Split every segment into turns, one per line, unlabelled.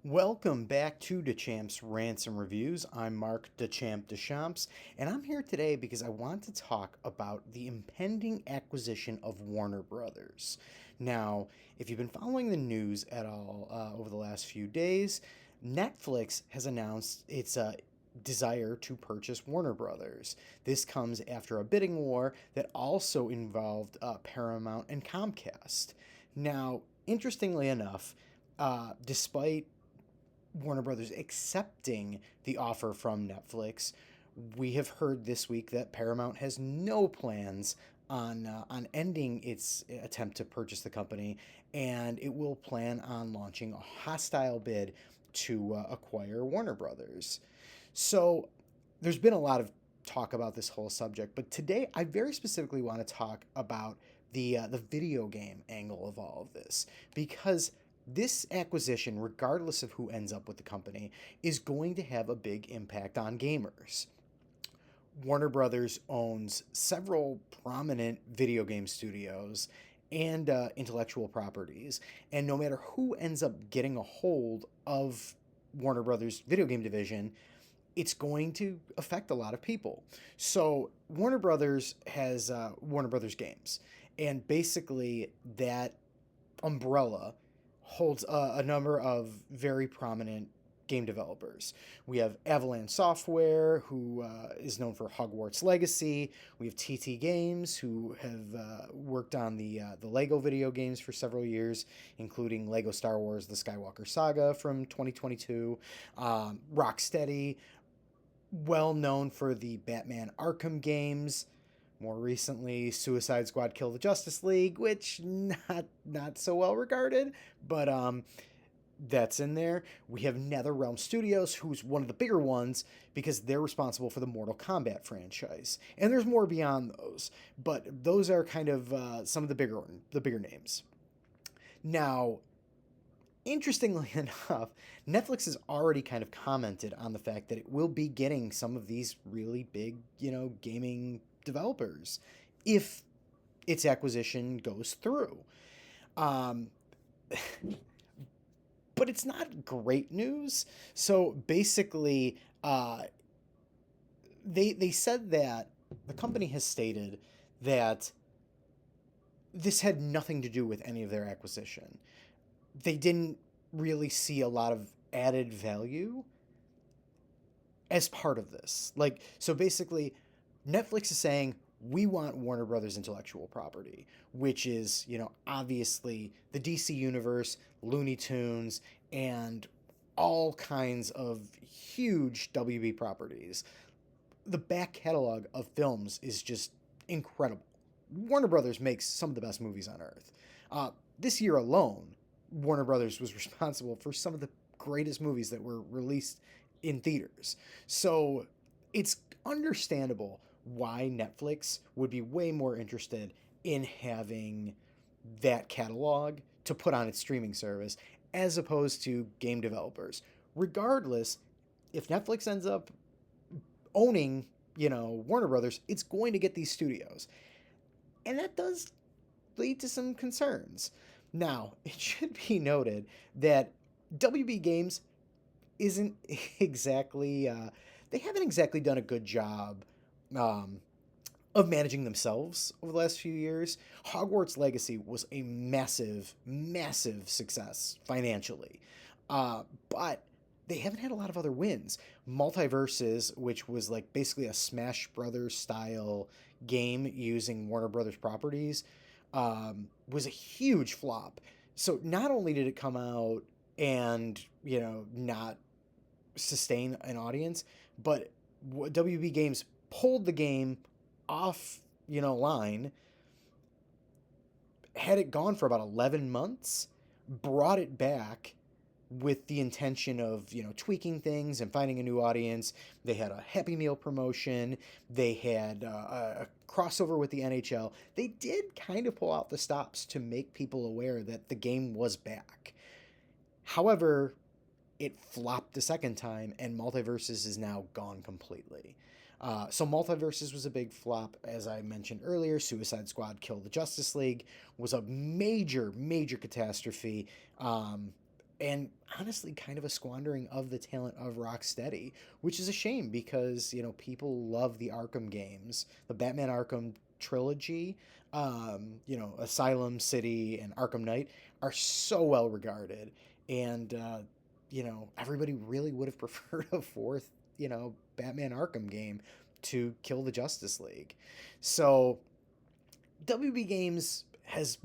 Welcome back to Dechamp's Rants and Reviews. I'm Mark Dechamp Deschamps, and I'm here today because I want to talk about the impending acquisition of Warner Brothers. Now, if you've been following the news at all over the last few days, Netflix has announced its desire to purchase Warner Brothers. This comes after a bidding war that also involved Paramount and Comcast. Now, interestingly enough, despite Warner Brothers accepting the offer from Netflix, we have heard this week that Paramount has no plans on ending its attempt to purchase the company, and it will plan on launching a hostile bid to acquire Warner Brothers. So there's been a lot of talk about this whole subject, but today I very specifically want to talk about the video game angle of all of this because this acquisition, regardless of who ends up with the company, is going to have a big impact on gamers. Warner Brothers owns several prominent video game studios and intellectual properties, and no matter who ends up getting a hold of Warner Brothers video game division, it's going to affect a lot of people. So Warner Brothers has Warner Brothers Games, and basically that umbrella holds a number of very prominent game developers. We have Avalanche Software, who is known for Hogwarts Legacy. We have TT Games, who have worked on the Lego video games for several years, including Lego Star Wars: The Skywalker Saga from 2022. Rocksteady, well known for the Batman Arkham games. More recently, Suicide Squad: Kill the Justice League, which not so well regarded, but that's in there. We have NetherRealm Studios, who's one of the bigger ones because they're responsible for the Mortal Kombat franchise, and there's more beyond those, but those are kind of some of the bigger names. Now, interestingly enough, Netflix has already kind of commented on the fact that it will be getting some of these really big, gaming developers if its acquisition goes through. Um, but it's not great news. So basically, they said that the company has stated that this had nothing to do with any of their acquisition. They didn't really see a lot of added value as part of this. Like, so basically, Netflix is saying, we want Warner Brothers intellectual property, which is, obviously the DC Universe, Looney Tunes, and all kinds of huge WB properties. The back catalog of films is just incredible. Warner Brothers makes some of the best movies on earth. This year alone, Warner Brothers was responsible for some of the greatest movies that were released in theaters. So it's understandable why Netflix would be way more interested in having that catalog to put on its streaming service as opposed to game developers. Regardless, if Netflix ends up owning, Warner Brothers, it's going to get these studios. And that does lead to some concerns. Now, it should be noted that WB Games isn't exactly, they haven't exactly done a good job um, of managing themselves over the last few years. Hogwarts Legacy was a massive, massive success financially. But they haven't had a lot of other wins. Multiverses, which was like basically a Smash Brothers style game using Warner Brothers properties, was a huge flop. So not only did it come out and, not sustain an audience, but WB Games pulled the game off, line, had it gone for about 11 months, brought it back with the intention of, tweaking things and finding a new audience. They had a Happy Meal promotion. They had a crossover with the NHL. They did kind of pull out the stops to make people aware that the game was back. However, it flopped the second time, and Multiverses is now gone completely. So Multiverses was a big flop, as I mentioned earlier. Suicide Squad: Kill the Justice League was a major, major catastrophe. and honestly kind of a squandering of the talent of Rocksteady, which is a shame because, people love the Arkham games. The Batman Arkham trilogy, Asylum City and Arkham Knight are so well regarded. And, everybody really would have preferred a fourth, Batman Arkham game to kill the Justice League. So WB Games has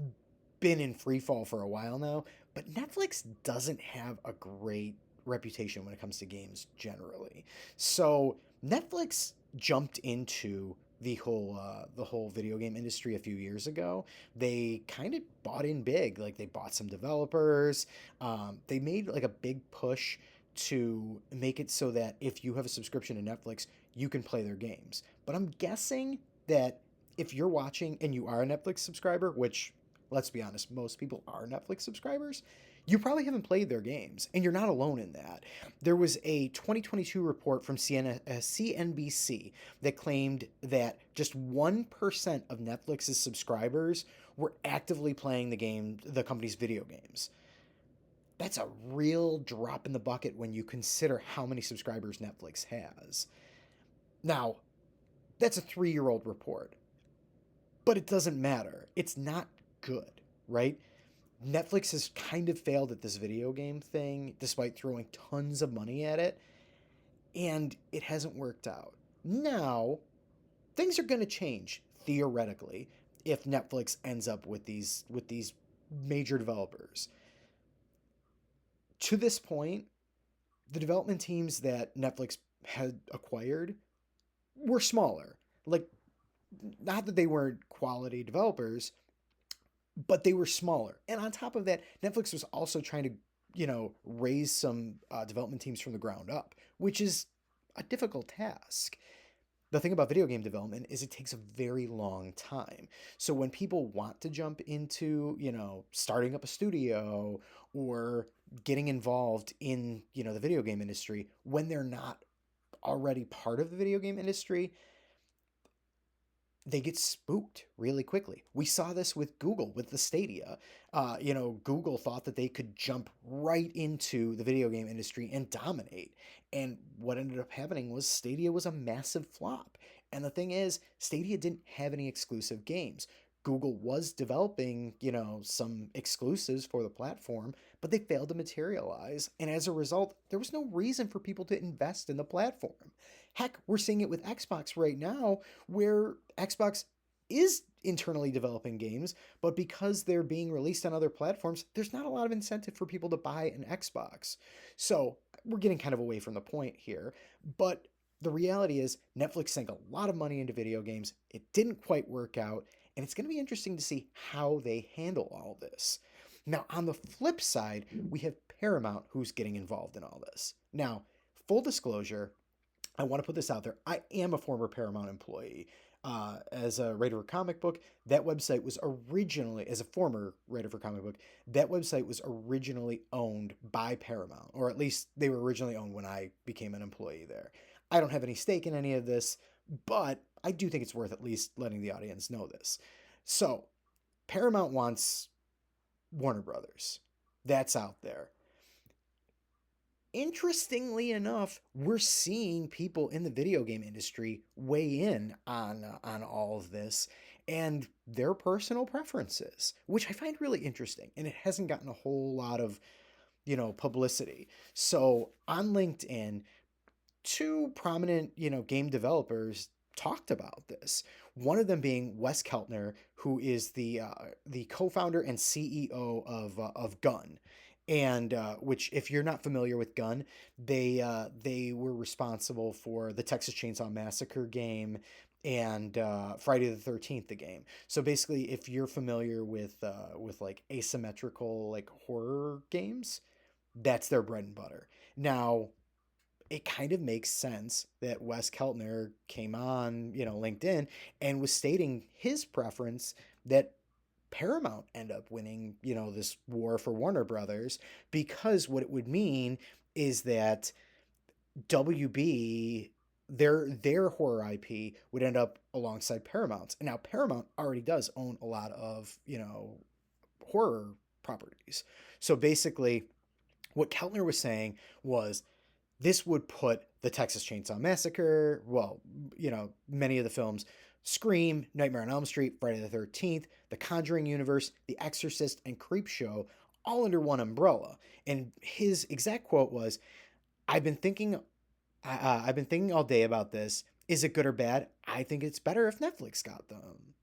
been in free fall for a while now, but Netflix doesn't have a great reputation when it comes to games generally. So Netflix jumped into the whole video game industry a few years ago. They kind of bought in big, like they bought some developers. They made like a big push to make it so that if you have a subscription to Netflix, you can play their games. But I'm guessing that if you're watching and you are a Netflix subscriber, which let's be honest, most people are Netflix subscribers, you probably haven't played their games, and you're not alone in that. There was a 2022 report from CNBC that claimed that just 1% of Netflix's subscribers were actively playing the company's video games. That's a real drop in the bucket when you consider how many subscribers Netflix has. Now, that's a 3-year-old report, but it doesn't matter. It's not good, right? Netflix has kind of failed at this video game thing despite throwing tons of money at it, and it hasn't worked out. Now, things are going to change theoretically if Netflix ends up with these major developers. To this point, the development teams that Netflix had acquired were smaller. Like, not that they weren't quality developers, but they were smaller. And on top of that, Netflix was also trying to, raise some development teams from the ground up, which is a difficult task. The thing about video game development is it takes a very long time. So when people want to jump into, starting up a studio or getting involved in, the video game industry, when they're not already part of the video game industry, they get spooked really quickly. We saw this with Google with the Stadia. Google thought that they could jump right into the video game industry and dominate. And what ended up happening was Stadia was a massive flop. And the thing is, Stadia didn't have any exclusive games. Google was developing, some exclusives for the platform, but they failed to materialize. And as a result, there was no reason for people to invest in the platform. Heck, we're seeing it with Xbox right now, where Xbox is internally developing games, but because they're being released on other platforms, there's not a lot of incentive for people to buy an Xbox. So we're getting kind of away from the point here, but the reality is Netflix sank a lot of money into video games. It didn't quite work out, and it's going to be interesting to see how they handle all this. Now, on the flip side, we have Paramount who's getting involved in all this. Now, full disclosure, I want to put this out there. I am a former Paramount employee. As a writer for comic book, that website was originally, as a former writer for comic book, that website was originally owned by Paramount, or at least they were originally owned when I became an employee there. I don't have any stake in any of this, but I do think it's worth at least letting the audience know this. So, Paramount wants Warner Brothers. That's out there. Interestingly enough, we're seeing people in the video game industry weigh in on all of this and their personal preferences, which I find really interesting. And it hasn't gotten a whole lot of, publicity. So on LinkedIn, two prominent, game developers talked about this. One of them being Wes Keltner, who is the co-founder and CEO of Gun, and which, if you're not familiar with Gun, they were responsible for the Texas Chainsaw Massacre game and Friday the 13th the game. So basically, if you're familiar with like asymmetrical like horror games, that's their bread and butter. Now, it kind of makes sense that Wes Keltner came on, LinkedIn and was stating his preference that Paramount end up winning, this war for Warner Brothers, because what it would mean is that WB, their horror IP would end up alongside Paramount's. And now Paramount already does own a lot of, horror properties. So basically What Keltner was saying was this would put the Texas Chainsaw Massacre, well, many of the films, Scream, Nightmare on Elm Street, Friday the 13th, The Conjuring universe, The Exorcist, and Creepshow all under one umbrella. And his exact quote was, "I've been thinking, I've been thinking all day about this. Is it good or bad? I think it's better if Netflix got them."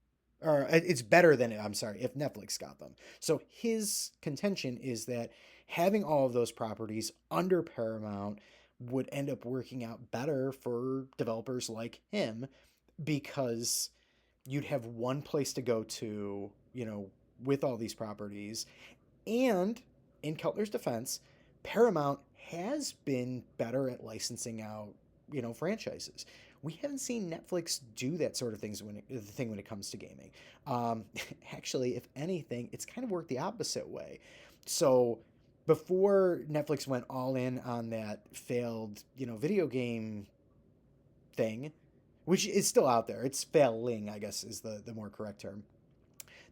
Or it's better than, I'm sorry, if Netflix got them. So his contention is that having all of those properties under Paramount would end up working out better for developers like him, because you'd have one place to go to, with all these properties. And in Keltner's defense, Paramount has been better at licensing out, franchises. We haven't seen Netflix do that sort of thing when it comes to gaming. Um, Actually, if anything, it's kind of worked the opposite way. So before Netflix went all in on that failed, video game thing, which is still out there, it's failing, I guess is the more correct term.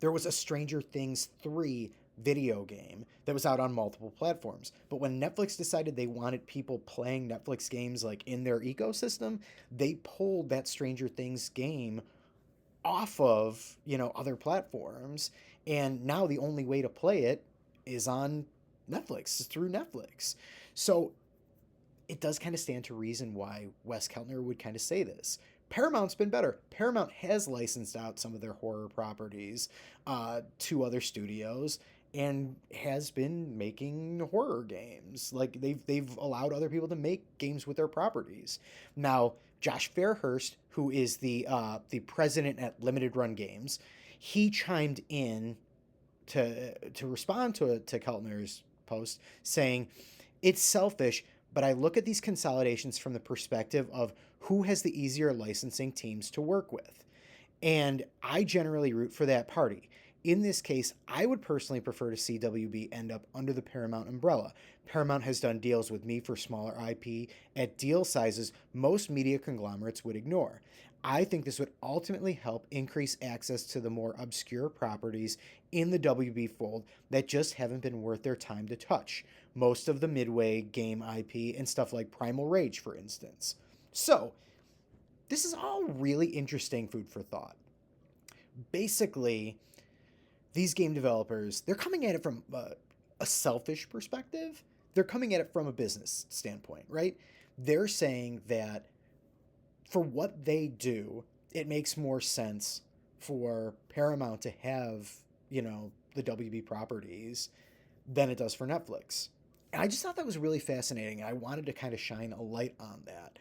There was a Stranger Things 3 video game that was out on multiple platforms. But when Netflix decided they wanted people playing Netflix games like in their ecosystem, they pulled that Stranger Things game off of, other platforms. And now the only way to play it is on Netflix, is through Netflix. So it does kind of stand to reason why Wes Keltner would kind of say this. Paramount's been better. Paramount has licensed out some of their horror properties to other studios and has been making horror games. Like they've allowed other people to make games with their properties. Now, Josh Fairhurst, who is the president at Limited Run Games, he chimed in to respond to Keltner's post, saying, "It's selfish, but I look at these consolidations from the perspective of who has the easier licensing teams to work with. And I generally root for that party. In this case, I would personally prefer to see WB end up under the Paramount umbrella. Paramount has done deals with me for smaller IP at deal sizes most media conglomerates would ignore. I think this would ultimately help increase access to the more obscure properties in the WB fold that just haven't been worth their time to touch. Most of the Midway game IP and stuff like Primal Rage, for instance." So, this is all really interesting food for thought. Basically, these game developers, they're coming at it from a selfish perspective. They're coming at it from a business standpoint, right? They're saying that for what they do, it makes more sense for Paramount to have, the WB properties than it does for Netflix. And I just thought that was really fascinating. I wanted to kind of shine a light on that.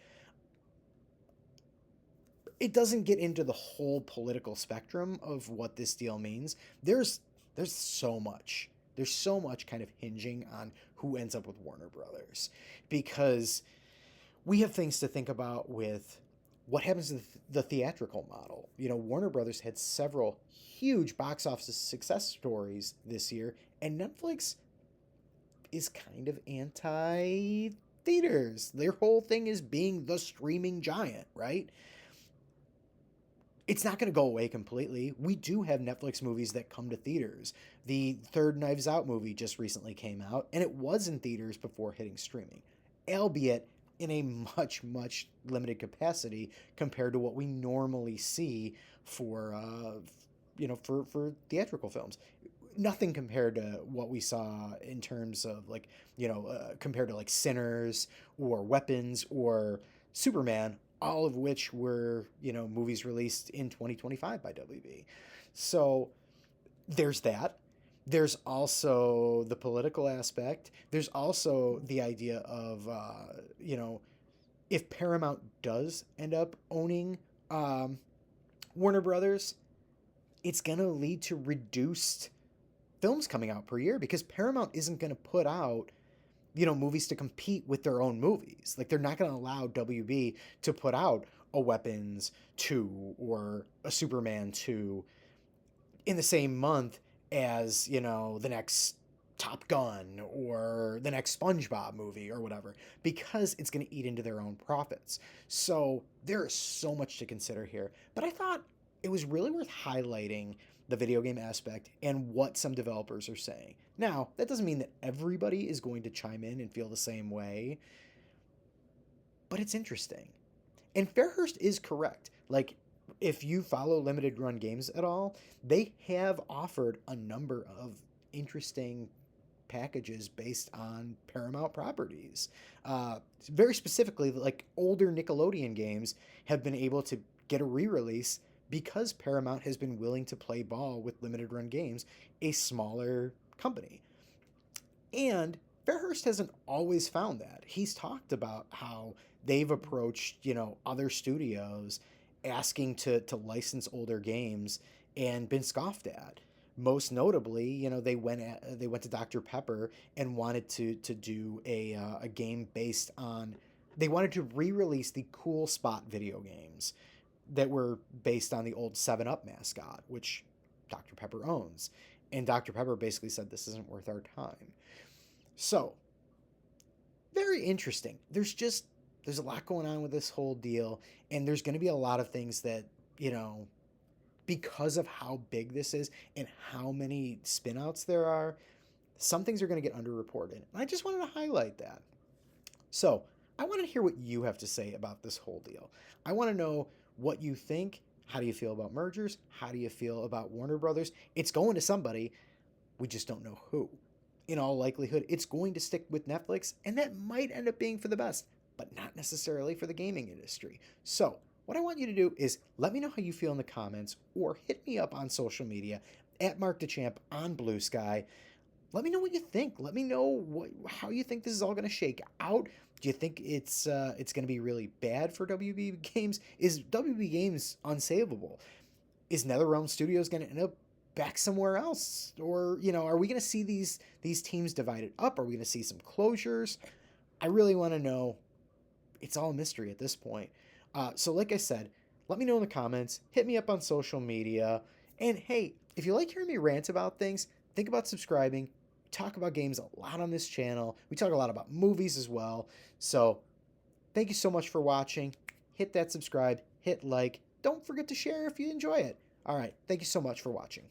It doesn't get into the whole political spectrum of what this deal means. There's so much. There's so much kind of hinging on who ends up with Warner Brothers, because we have things to think about with what happens to the theatrical model. Warner Brothers had several huge box office success stories this year, and Netflix is kind of anti theaters. Their whole thing is being the streaming giant, right? It's not going to go away completely. We do have Netflix movies that come to theaters. The third Knives Out movie just recently came out, and it was in theaters before hitting streaming, albeit in a much, much limited capacity compared to what we normally see for, for theatrical films. Nothing compared to what we saw in terms of compared to like Sinners or Weapons or Superman, all of which were, movies released in 2025 by WB. So there's that. There's also the political aspect. There's also the idea of, if Paramount does end up owning Warner Brothers, it's going to lead to reduced films coming out per year, because Paramount isn't going to put out movies to compete with their own movies. Like, they're not going to allow WB to put out a Weapons 2 or a Superman 2 in the same month as, the next Top Gun or the next SpongeBob movie or whatever, because it's going to eat into their own profits. So there is so much to consider here. But I thought it was really worth highlighting the video game aspect and what some developers are saying. Now, that doesn't mean that everybody is going to chime in and feel the same way, but it's interesting. And Fairhurst is correct. Like, if you follow limited run games at all, they have offered a number of interesting packages based on Paramount properties. Very specifically, like older Nickelodeon games have been able to get a re release because Paramount has been willing to play ball with limited run games, a smaller company. And Fairhurst hasn't always found that. He's talked about how they've approached, other studios asking to license older games and been scoffed at. Most notably, they went to Dr. Pepper and wanted to do a game based on. They wanted to re-release the Cool Spot video games that were based on the old 7 Up mascot, which Dr. Pepper owns. And Dr. Pepper basically said this isn't worth our time. So, very interesting. There's a lot going on with this whole deal, and there's going to be a lot of things that, because of how big this is and how many spinouts there are, some things are going to get underreported. And I just wanted to highlight that. So, I want to hear what you have to say about this whole deal. I want to know what you think. How do you feel about mergers? How do you feel about Warner Brothers? It's going to somebody. We just don't know who. In all likelihood, it's going to stick with Netflix, and that might end up being for the best, but not necessarily for the gaming industry. So, what I want you to do is let me know how you feel in the comments, or hit me up on social media at Mark DeChamp on Blue Sky. Let me know what you think. Let me know how you think this is all going to shake out. Do you think it's going to be really bad for WB Games? Is WB Games unsavable? Is NetherRealm Studios going to end up back somewhere else? Or, are we going to see these teams divided up? Are we going to see some closures? I really want to know. It's all a mystery at this point. So like I said, let me know in the comments. Hit me up on social media. And hey, if you like hearing me rant about things, think about subscribing. We talk about games a lot on this channel. We talk a lot about movies as well. So thank you so much for watching. Hit that subscribe. Hit like. Don't forget to share if you enjoy it. All right. Thank you so much for watching.